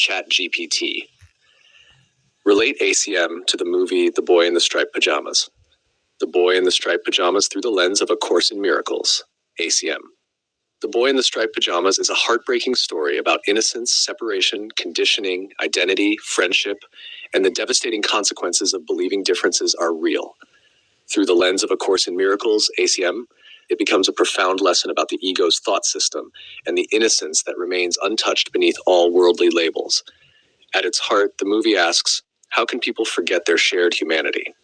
ChatGPT. Relate ACM to the movie The Boy in the Striped Pajamas. The Boy in the Striped Pajamas through the lens of A Course in Miracles. ACM. The Boy in the Striped Pajamas is a heartbreaking story about innocence, separation, conditioning, identity, friendship, and the devastating consequences of believing differences are real. Through the lens of A Course in Miracles, ACM, it becomes a profound lesson about the ego's thought system and the innocence that remains untouched beneath all worldly labels. At its heart, the movie asks, how can people forget their shared humanity?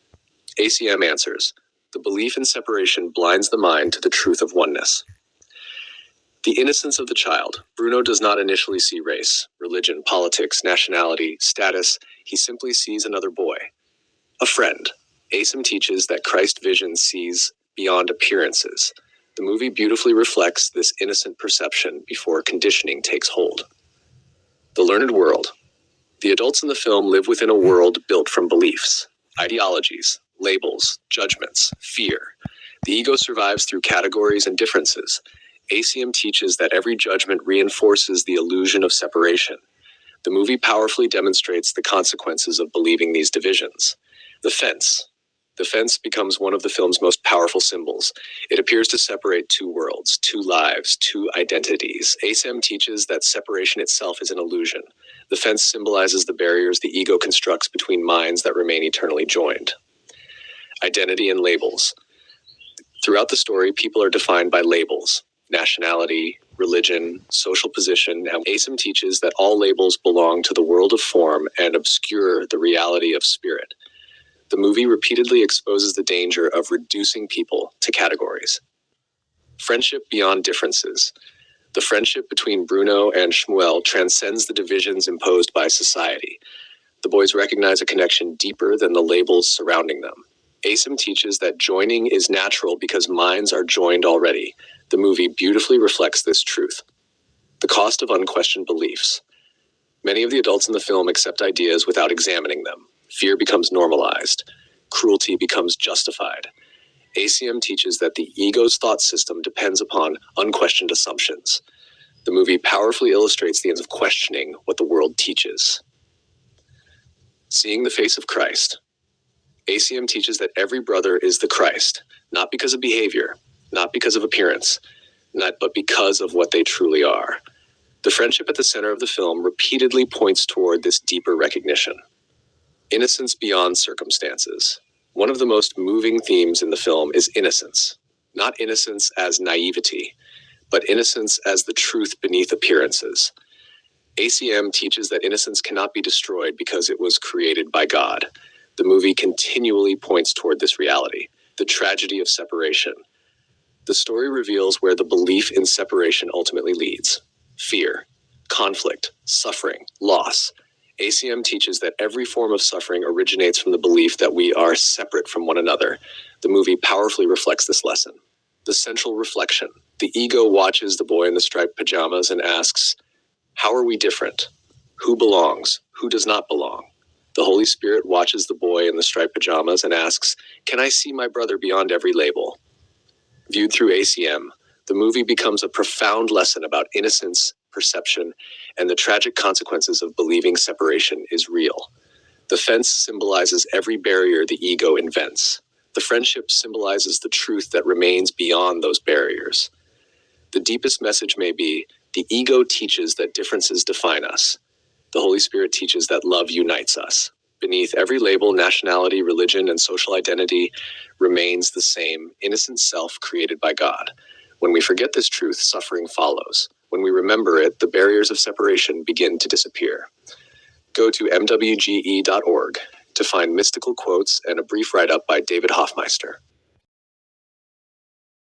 ACM answers, the belief in separation blinds the mind to the truth of oneness. The innocence of the child. Bruno does not initially see race, religion, politics, nationality, status. He simply sees another boy. A friend. ACIM teaches that Christ's vision sees beyond appearances. The movie beautifully reflects this innocent perception before conditioning takes hold. The learned world. The adults in the film live within a world built from beliefs, ideologies, labels, judgments, fear. The ego survives through categories and differences. ACIM teaches that every judgment reinforces the illusion of separation. The movie powerfully demonstrates the consequences of believing these divisions. The fence. The fence becomes one of the film's most powerful symbols. It appears to separate two worlds, two lives, two identities. ACIM teaches that separation itself is an illusion. The fence symbolizes the barriers the ego constructs between minds that remain eternally joined. Identity and labels. Throughout the story, people are defined by labels. Nationality, religion, social position, and ACIM teaches that all labels belong to the world of form and obscure the reality of spirit. The movie repeatedly exposes the danger of reducing people to categories. Friendship beyond differences. The friendship between Bruno and Shmuel transcends the divisions imposed by society. The boys recognize a connection deeper than the labels surrounding them. ACIM teaches that joining is natural because minds are joined already. The movie beautifully reflects this truth. The cost of unquestioned beliefs. Many of the adults in the film accept ideas without examining them. Fear becomes normalized. Cruelty becomes justified. ACIM teaches that the ego's thought system depends upon unquestioned assumptions. The movie powerfully illustrates the ends of questioning what the world teaches. Seeing the face of Christ. ACIM teaches that every brother is the Christ, not because of behavior, not because of appearance, but because of what they truly are. The friendship at the center of the film repeatedly points toward this deeper recognition. Innocence beyond circumstances. One of the most moving themes in the film is innocence. Not innocence as naivety, but innocence as the truth beneath appearances. ACM teaches that innocence cannot be destroyed because it was created by God. The movie continually points toward this reality, the tragedy of separation. The story reveals where the belief in separation ultimately leads. Fear, conflict, suffering, loss. ACM teaches that every form of suffering originates from the belief that we are separate from one another. The movie powerfully reflects this lesson. The central reflection. The ego watches the boy in the striped pajamas and asks, how are we different? Who belongs? Who does not belong? The Holy Spirit watches the boy in the striped pajamas and asks, can I see my brother beyond every label? Viewed through ACM, the movie becomes a profound lesson about innocence, perception, and the tragic consequences of believing separation is real. The fence symbolizes every barrier the ego invents. The friendship symbolizes the truth that remains beyond those barriers. The deepest message may be, the ego teaches that differences define us. The Holy Spirit teaches that love unites us. Beneath every label, nationality, religion, and social identity remains the same innocent self created by God. When we forget this truth, suffering follows. When we remember it, the barriers of separation begin to disappear. Go to mwge.org to find mystical quotes and a brief write-up by David Hoffmeister.